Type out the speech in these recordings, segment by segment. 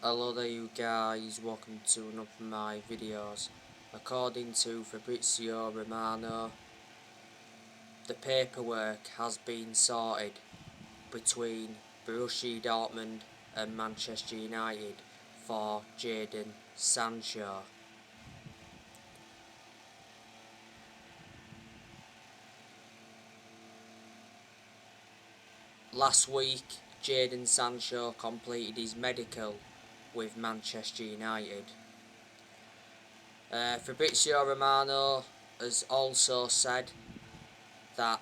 Hello there you guys, welcome to one of my videos. According to Fabrizio Romano, the paperwork has been sorted between Borussia Dortmund and Manchester United for Jadon Sancho. Last week, Jadon Sancho completed his medical with Manchester United. Fabrizio Romano has also said that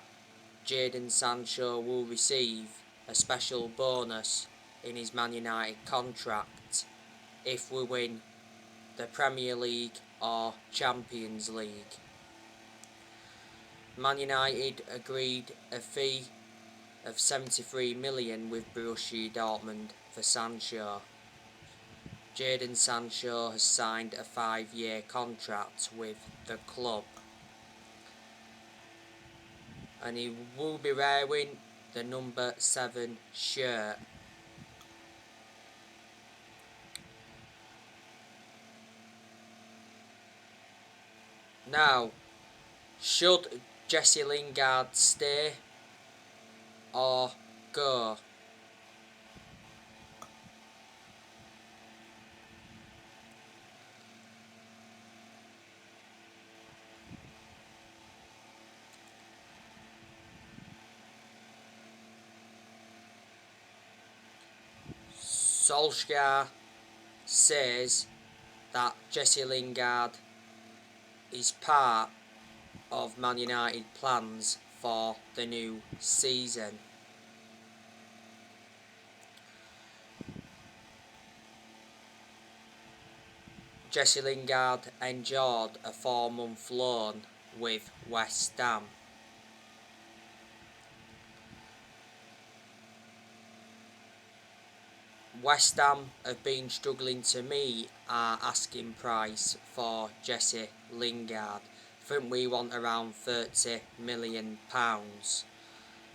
Jadon Sancho will receive a special bonus in his Man United contract if we win the Premier League or Champions League. Man United agreed a fee of 73 million with Borussia Dortmund for Sancho. Jadon Sancho has signed a 5-year contract with the club, and he will be wearing the number 7 shirt. Now, should Jesse Lingard stay or go? Solskjaer says that Jesse Lingard is part of Man United plans for the new season. Jesse Lingard endured a 4-month loan with West Ham. West Ham have been struggling to meet our asking price for Jesse Lingard. I think we want around £30 million.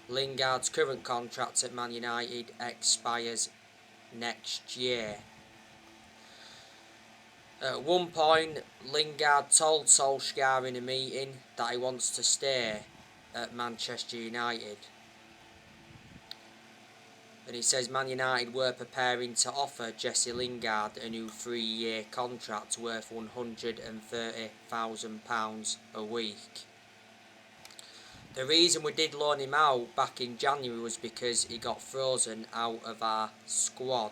Lingard's current contract at Man United expires next year. At one point, Lingard told Solskjaer in a meeting that he wants to stay at Manchester United. And he says Man United were preparing to offer Jesse Lingard a new 3-year contract worth £130,000 a week. The reason we did loan him out back in January was because he got frozen out of our squad.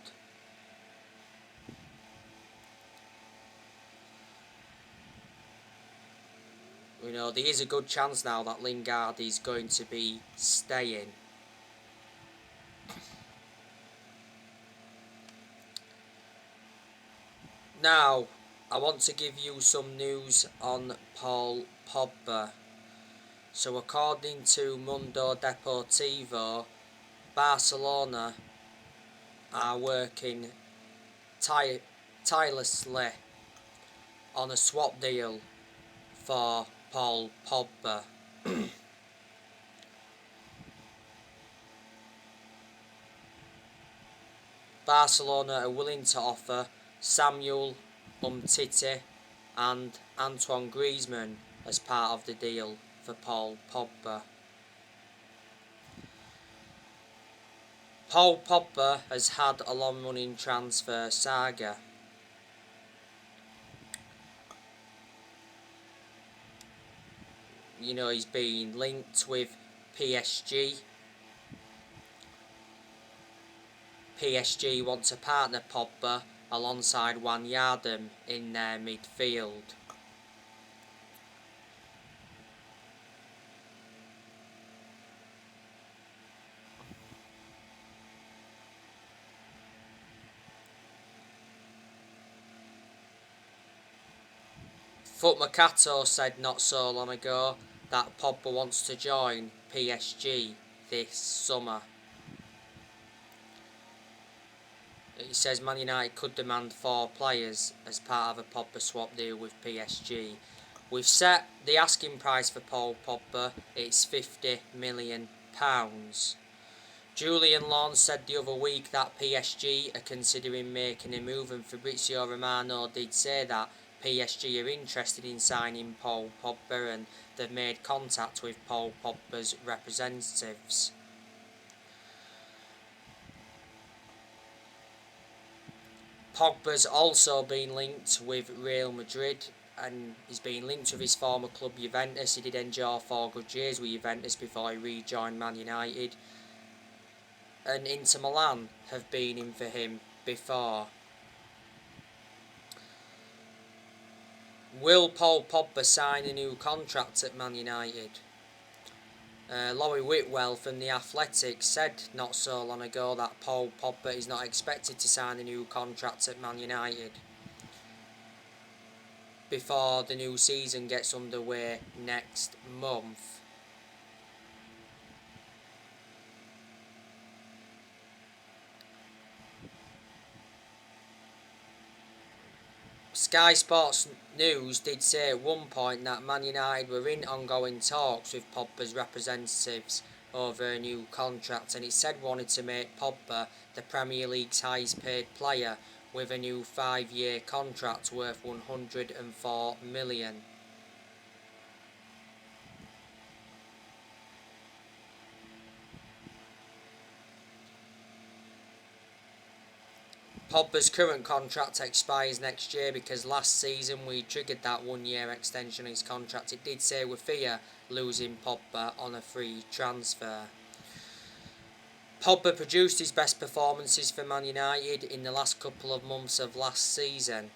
You know, there is a good chance now that Lingard is going to be staying. Now, I want to give you some news on Paul Pogba. So according to Mundo Deportivo, Barcelona are working tirelessly on a swap deal for Paul Pogba. Barcelona are willing to offer Samuel Umtiti and Antoine Griezmann as part of the deal for Paul Pogba. Paul Pogba has had a long-running transfer saga. You know, he's been linked with PSG. PSG want to partner Pogba alongside Wijnaldum in their midfield. Foot Mercato said not so long ago that Pogba wants to join PSG this summer. He says Man United could demand 4 players as part of a Pogba swap deal with PSG. We've set the asking price for Paul Pogba, it's £50 million. Julian Lawn said the other week that PSG are considering making a move, and Fabrizio Romano did say that PSG are interested in signing Paul Pogba, and they've made contact with Paul Pogba's representatives. Pogba's also been linked with Real Madrid, and he's been linked with his former club Juventus. He did enjoy 4 good years with Juventus before he rejoined Man United. And Inter Milan have been in for him before. Will Paul Pogba sign a new contract at Man United? Laurie Whitwell from The Athletic said not so long ago that Paul Pogba is not expected to sign a new contract at Man United before the new season gets underway next month. Sky Sports News did say at one point that Man United were in ongoing talks with Pogba's representatives over a new contract, and it said wanted to make Pogba the Premier League's highest paid player with a new 5-year contract worth £104 million. Pogba's current contract expires next year because last season we triggered that 1-year extension on his contract. It did say we fear losing Pogba on a free transfer. Pogba produced his best performances for Man United in the last couple of months of last season.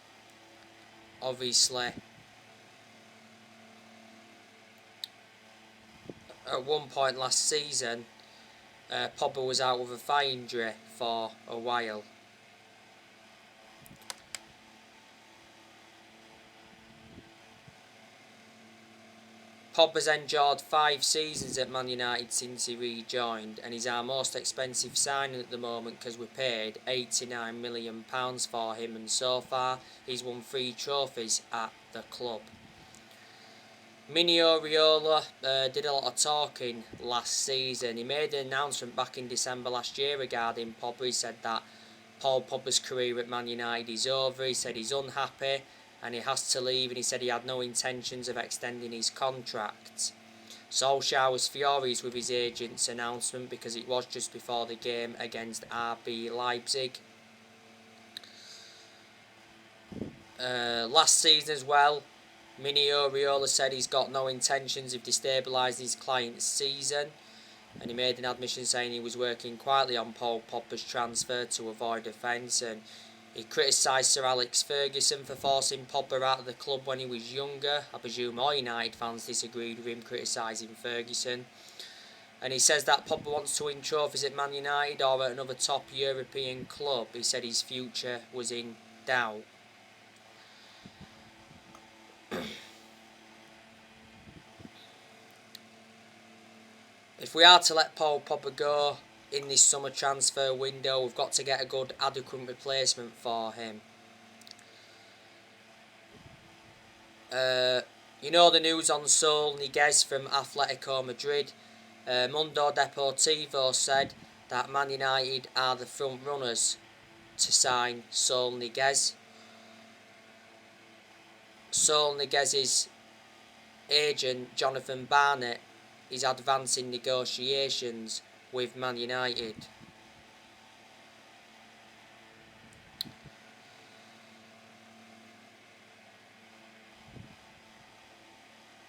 Obviously, at one point last season, Pogba was out with a thigh injury for a while. Pogba's endured 5 seasons at Man United since he rejoined, and he's our most expensive signing at the moment because we paid £89 million for him, and so far he's won 3 trophies at the club. Mino Raiola did a lot of talking last season. He made an announcement back in December last year regarding Pogba. He said that Paul Pogba's career at Man United is over. He said he's unhappy and he has to leave, and he said he had no intentions of extending his contract. Solskjaer was furious with his agent's announcement because it was just before the game against RB Leipzig. Last season as well, Mino Raiola said he's got no intentions of destabilising his client's season, and he made an admission saying he was working quietly on Paul Pogba's transfer to avoid offence, and he criticised Sir Alex Ferguson for forcing Pogba out of the club when he was younger. I presume all United fans disagreed with him criticising Ferguson. And he says that Pogba wants to win trophies at Man United or at another top European club. He said his future was in doubt. If we are to let Paul Pogba go in this summer transfer window, we've got to get a good, adequate replacement for him. You know the news on Saul Niguez from Atletico Madrid. Mundo Deportivo said that Man United are the front runners to sign Saul Niguez. Saul Niguez's agent, Jonathan Barnett, is advancing negotiations with Man United.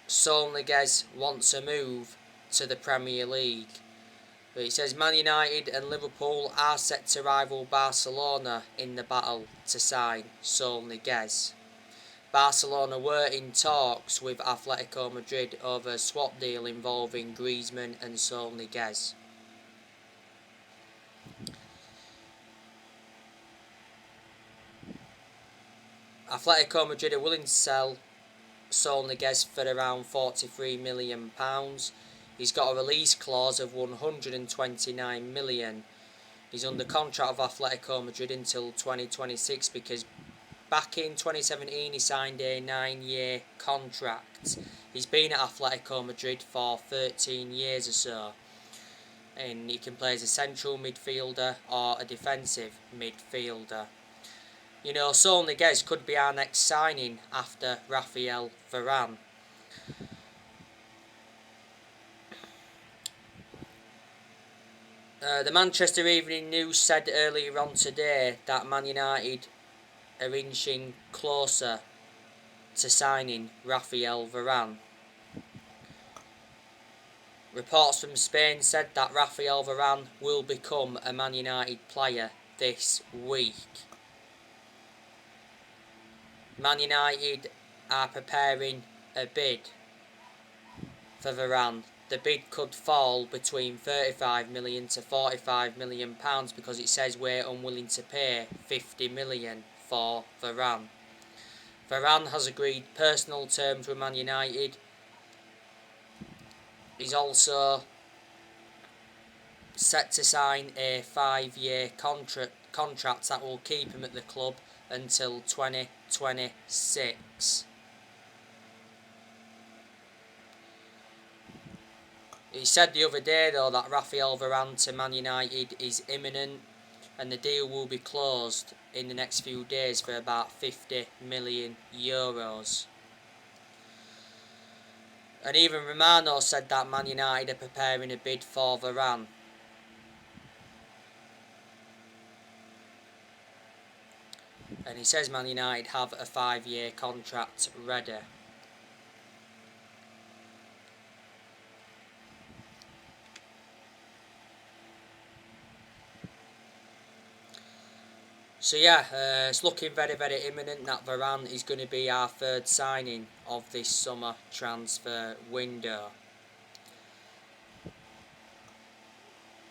Saul Niguez wants a move to the Premier League. But it says Man United and Liverpool are set to rival Barcelona in the battle to sign Saul Niguez. Barcelona were in talks with Atletico Madrid over a swap deal involving Griezmann and Saul Niguez. Atletico Madrid are willing to sell Saul Niguez for around £43 million. He's got a release clause of £129 million. He's under contract with Atletico Madrid until 2026 because back in 2017 he signed a 9-year contract. He's been at Atletico Madrid for 13 years or so. and he can play as a central midfielder or a defensive midfielder. You know, Saul Niguez could be our next signing after Raphael Varane. The Manchester Evening News said earlier on today that Man United are inching closer to signing Raphael Varane. Reports from Spain said that Raphael Varane will become a Man United player this week. Man United are preparing a bid for Varane. The bid could fall between 35 million to 45 million pounds because it says we're unwilling to pay 50 million for Varane. Varane has agreed personal terms with Man United. He's also set to sign a 5-year contract that will keep him at the club until 2026. He said the other day though that Raphael Varane to Man United is imminent and the deal will be closed in the next few days for about 50 million euros. And even Romano said that Man United are preparing a bid for Varane. And he says Man United have a 5-year contract ready. So yeah, it's looking very, very imminent that Varane is going to be our third signing of this summer transfer window.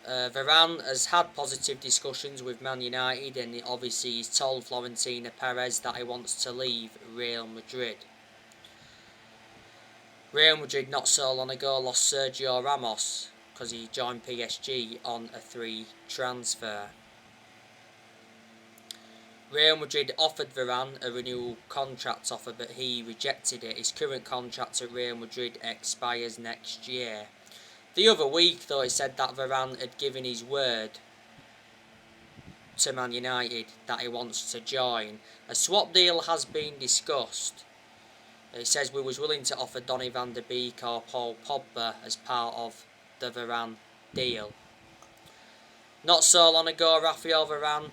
Varane has had positive discussions with Man United and obviously he's told Florentino Perez that he wants to leave Real Madrid. Real Madrid not so long ago lost Sergio Ramos because he joined PSG on a free transfer. Real Madrid offered Varane a renewal contract offer but he rejected it. His current contract at Real Madrid expires next year. The other week though he said that Varane had given his word to Man United that he wants to join. A swap deal has been discussed. He says we was willing to offer Donny van der Beek or Paul Pogba as part of the Varane deal. Not so long ago Raphael Varane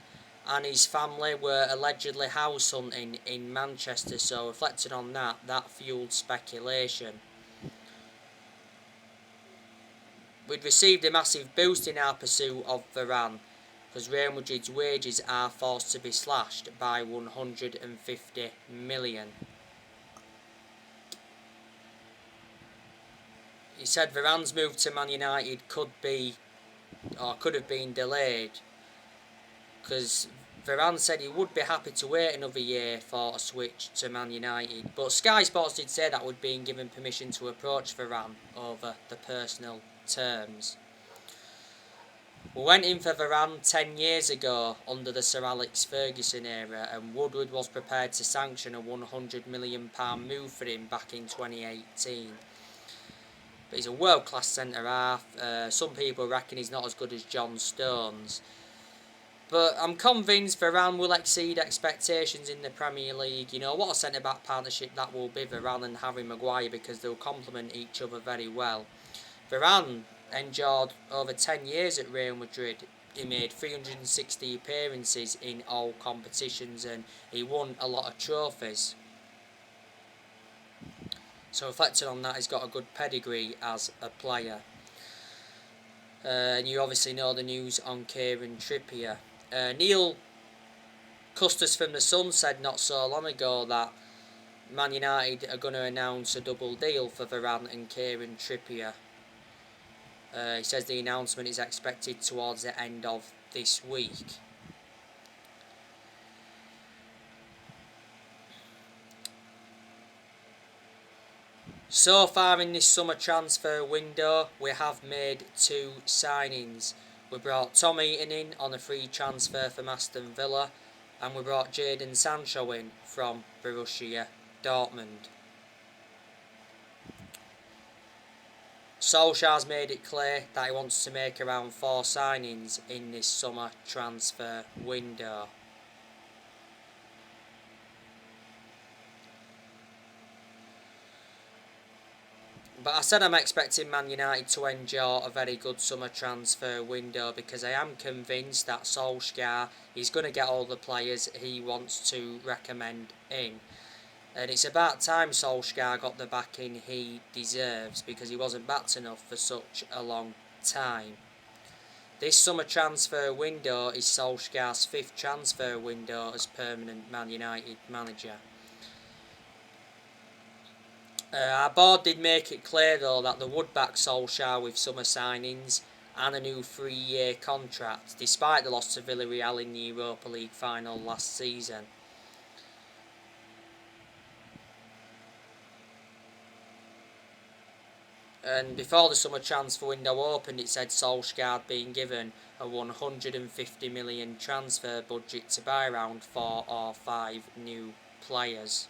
and his family were allegedly house hunting in Manchester, so reflecting on that fueled speculation. We'd received a massive boost in our pursuit of Varane because Real Madrid's wages are forced to be slashed by 150 million. He said Varane's move to Man United could have been delayed because Varane said he would be happy to wait another year for a switch to Man United, but Sky Sports did say that would be given permission to approach Varane over the personal terms. We went in for Varane 10 years ago under the Sir Alex Ferguson era and Woodward was prepared to sanction a £100 million move for him back in 2018. But he's a world-class centre-half. Some people reckon he's not as good as John Stones. But I'm convinced Varane will exceed expectations in the Premier League. You know, what a centre-back partnership that will be, Varane and Harry Maguire, because they'll complement each other very well. Varane endured over 10 years at Real Madrid. He made 360 appearances in all competitions and he won a lot of trophies. So reflecting on that, he's got a good pedigree as a player. And you obviously know the news on Kieran Trippier. Neil Custis from The Sun said not so long ago that Man United are going to announce a double deal for Varane and Kieran Trippier. He says the announcement is expected towards the end of this week. So far in this summer transfer window, we have made 2 signings. We brought Tom Eaton in on a free transfer from Aston Villa, and we brought Jadon Sancho in from Borussia Dortmund. Solskjaer's made it clear that he wants to make around 4 signings in this summer transfer window. But I said I'm expecting Man United to enjoy a very good summer transfer window, because I am convinced that Solskjaer is going to get all the players he wants to recommend in. And it's about time Solskjaer got the backing he deserves, because he wasn't backed enough for such a long time. This summer transfer window is Solskjaer's 5th transfer window as permanent Man United manager. Our board did make it clear though that they would back Solskjaer with summer signings and a new 3-year contract, despite the loss to Villarreal in the Europa League final last season. And before the summer transfer window opened, it said Solskjaer had been given a 150 million transfer budget to buy around 4 or 5 new players.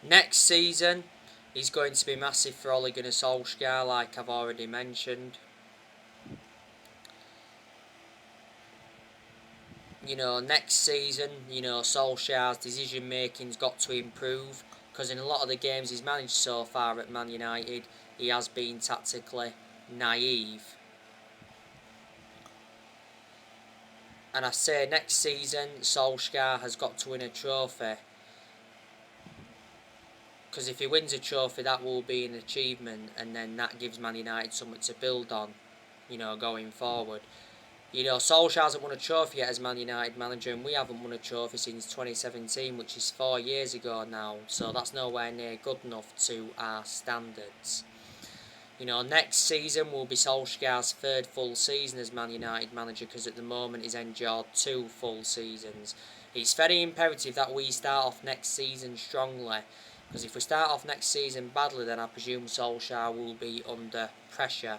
Next season is going to be massive for Ole Gunnar Solskjaer, like I've already mentioned. Next season, Solskjaer's decision making's got to improve, because in a lot of the games he's managed so far at Man United, he has been tactically naive. And I say next season, Solskjaer has got to win a trophy, because if he wins a trophy, that will be an achievement, and then that gives Man United something to build on, going forward. Solskjaer hasn't won a trophy yet as Man United manager, and we haven't won a trophy since 2017, which is 4 years ago now, so that's nowhere near good enough to our standards. Next season will be Solskjaer's 3rd full season as Man United manager, because at the moment he's endured 2 full seasons. It's very imperative that we start off next season strongly, because if we start off next season badly, then I presume Solskjaer will be under pressure.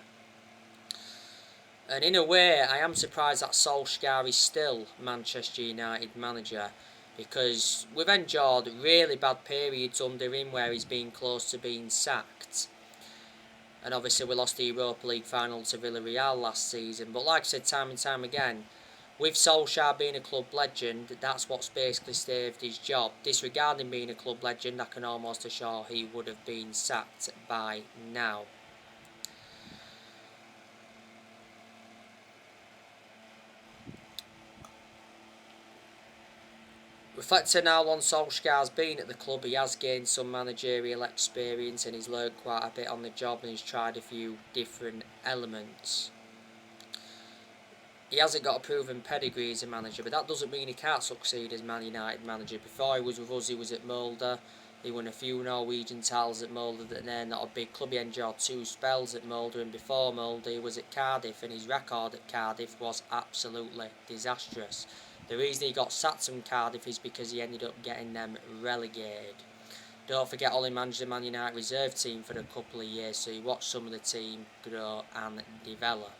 And in a way, I am surprised that Solskjaer is still Manchester United manager, because we've endured really bad periods under him where he's been close to being sacked. And obviously we lost the Europa League final to Villarreal last season. But like I said time and time again, with Solskjaer being a club legend, that's what's basically saved his job. Disregarding being a club legend, I can almost assure he would have been sacked by now. Reflecting how long Solskjaer's been at the club, he has gained some managerial experience and he's learned quite a bit on the job, and he's tried a few different elements. He hasn't got a proven pedigree as a manager, but that doesn't mean he can't succeed as Man United manager. Before he was with us, he was at Molde. He won a few Norwegian titles at Molde, that they're not a big club. He endured 2 spells at Molde, and before Molde he was at Cardiff, and his record at Cardiff was absolutely disastrous. The reason he got sacked from Cardiff is because he ended up getting them relegated. Don't forget, Ole managed the Man United reserve team for a couple of years, so he watched some of the team grow and develop.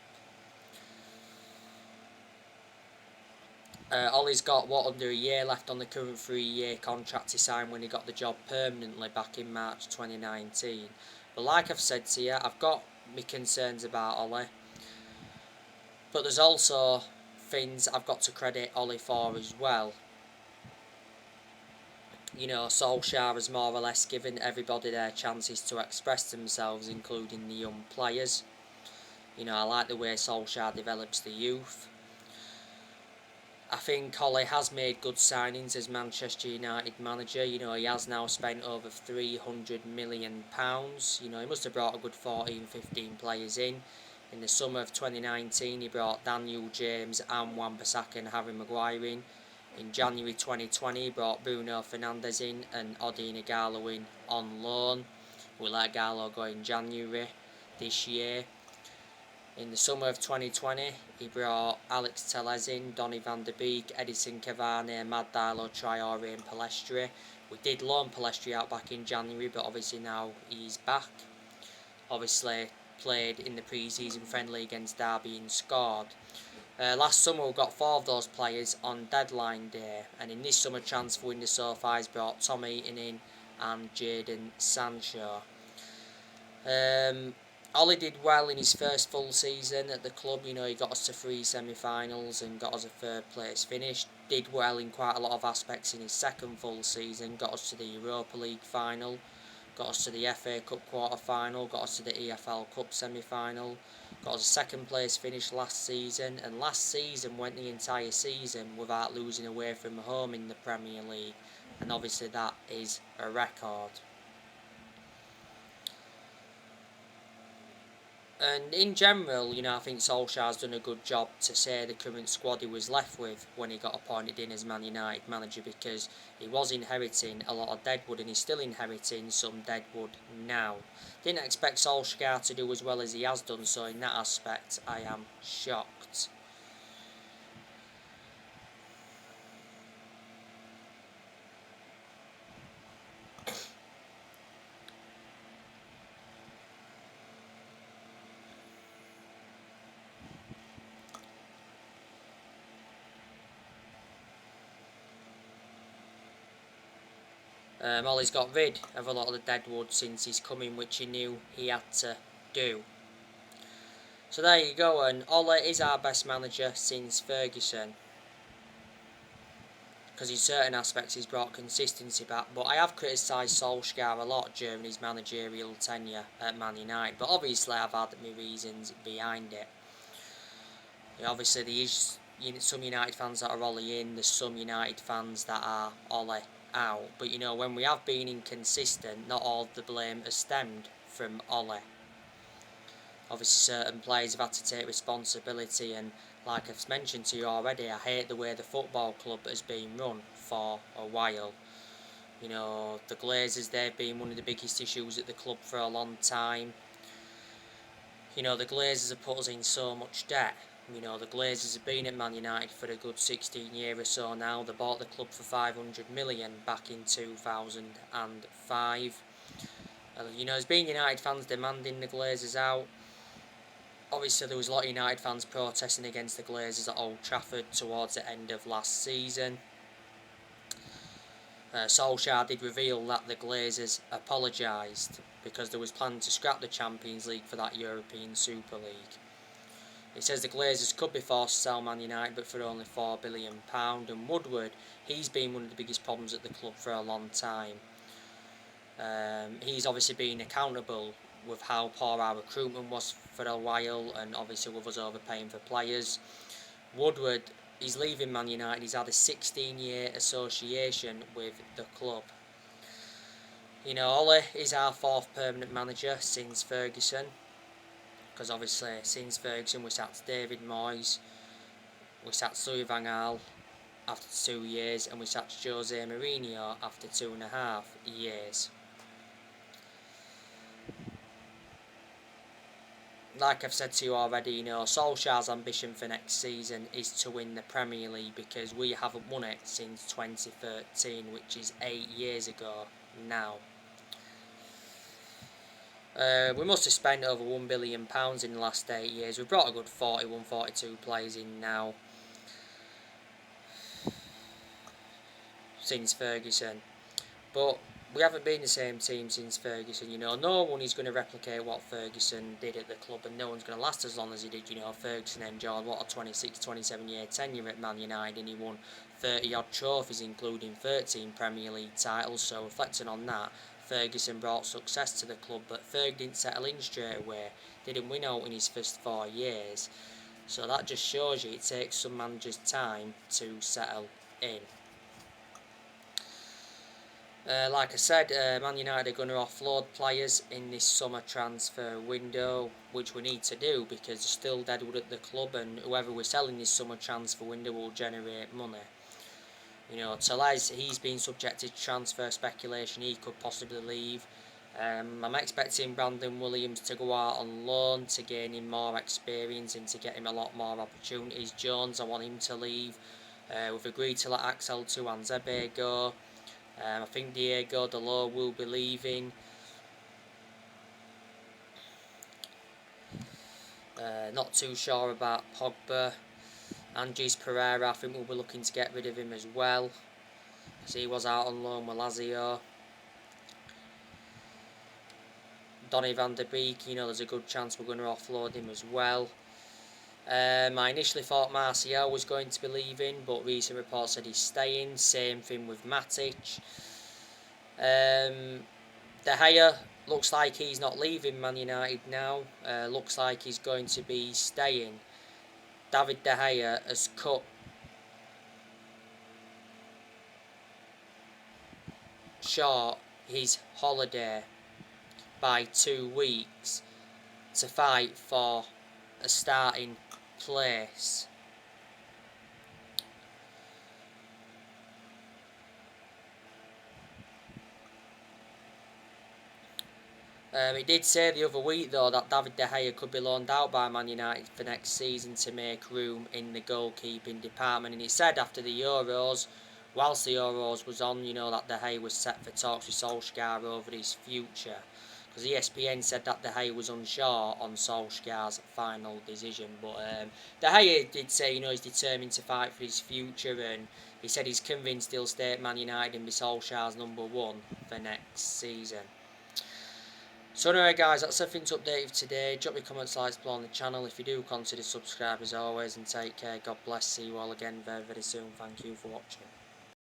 Ollie's got under a year left on the current 3-year contract he signed when he got the job permanently back in March 2019. But like I've said to you, I've got my concerns about Ollie. But there's also things I've got to credit Ollie for as well. Solskjaer has more or less given everybody their chances to express themselves, including the young players. I like the way Solskjaer develops the youth. I think Ollie has made good signings as Manchester United manager. He has now spent over £300 million. He must have brought a good 14-15 players in. In the summer of 2019, he brought Daniel James and Wan-Bissaka and Harry Maguire in. In January 2020, he brought Bruno Fernandes in and Odin Ighalo in on loan. We let Ighalo go in January this year. In the summer of 2020, he brought Alex Telles in, Donny van der Beek, Edison Cavani, Mad Diallo, Traore and Palestri. We did loan Palestri out back in January, but obviously now he's back. Obviously played in the pre-season friendly against Derby and scored. Last summer we got 4 of those players on deadline day, and in this summer transfer window so far he's brought Tom Eaton in and Jadon Sancho. Ollie did well in his first full season at the club. You know, he got us to 3 semi-finals and got us a 3rd place finish. Did well in quite a lot of aspects in his second full season. Got us to the Europa League final. Got us to the FA Cup quarter-final. Got us to the EFL Cup semi-final. Got us a 2nd place finish last season. And last season went the entire season without losing away from home in the Premier League. And obviously that is a record. And in general, you know, I think Solskjaer's done a good job to say the current squad he was left with when he got appointed in as Man United manager, because he was inheriting a lot of deadwood and he's still inheriting some deadwood now. Didn't expect Solskjaer to do as well as he has done, so in that aspect I am shocked. Ollie's got rid of a lot of the deadwood since he's coming, which he knew he had to do. So there you go, and Ollie is our best manager since Ferguson, because in certain aspects he's brought consistency back. But I have criticised Solskjaer a lot during his managerial tenure at Man United, but obviously I've had my reasons behind it. Obviously there is some United fans that are Ollie in, there's some United fans that are Ollie out. But you know, when we have been inconsistent, not all of the blame has stemmed from Ollie. Obviously certain players have had to take responsibility, and like I've mentioned to you already, I hate the way the football club has been run for a while. You know, the Glazers, they've been one of the biggest issues at the club for a long time. You know, the Glazers have put us in so much debt. You know, the Glazers have been at Man United for a good 16 years or so now. They bought the club for 500 million back in 2005. You know, there's been United fans demanding the Glazers out. Obviously, there was a lot of United fans protesting against the Glazers at Old Trafford towards the end of last season. Solskjaer did reveal that the Glazers apologised because there was plans to scrap the Champions League for that European Super League. It says the Glazers could be forced to sell Man United, but for only £4 billion. And Woodward, he's been one of the biggest problems at the club for a long time. He's obviously been accountable with how poor our recruitment was for a while, and obviously with us overpaying for players. Woodward, he's leaving Man United. He's had a 16-year association with the club. You know, Ollie is our 4th permanent manager since Ferguson, because obviously since Ferguson we sacked David Moyes, we sacked Louis van Gaal after 2 years, and we sacked Jose Mourinho after 2.5 years. Like I've said to you already, you know, Solskjaer's ambition for next season is to win the Premier League, because we haven't won it since 2013, which is 8 years ago now. We must have spent over £1 billion in the last 8 years. We've brought a good 41-42 players in now since Ferguson. But we haven't been the same team since Ferguson. You know, no one is going to replicate what Ferguson did at the club, and no one's going to last as long as he did. You know, Ferguson enjoyed, what, a 26-27 year tenure at Man United, and he won 30 odd trophies, including 13 Premier League titles. So reflecting on that, Ferguson brought success to the club, but Ferg didn't settle in straight away, didn't win out in his first 4 years. So that just shows you it takes some managers time to settle in. Like I said, Man United are going to offload players in this summer transfer window, which we need to do because there's still deadwood at the club, and whoever we're selling this summer transfer window will generate money. You know, Telles, he's been subjected to transfer speculation, he could possibly leave. I'm expecting Brandon Williams to go out on loan to gain him more experience and to get him a lot more opportunities. Jones, I want him to leave. We've agreed to let Axel Tuanzebe go. I think Diego Dalot will be leaving. Not too sure about Pogba. Andres Pereira, I think we'll be looking to get rid of him as well, because he was out on loan with Lazio. Donny van der Beek, there's a good chance we're going to offload him as well. I initially thought Martial was going to be leaving, but recent reports said he's staying. Same thing with Matic. De Gea looks like he's not leaving Man United now. Looks like he's going to be staying. David De Gea has cut short his holiday by 2 weeks to fight for a starting place. It did say the other week though that David De Gea could be loaned out by Man United for next season to make room in the goalkeeping department, and it said after the Euros, whilst the Euros was on, that De Gea was set for talks with Solskjaer over his future, because ESPN said that De Gea was unsure on Solskjaer's final decision, but De Gea did say he's determined to fight for his future, and he said he's convinced he'll stay at Man United and be Solskjaer's #1 for next season. So anyway guys, that's everything to update you today. Drop me comments, likes below on the channel. If you do, consider subscribe as always, and take care. God bless. See you all again very, very soon. Thank you for watching.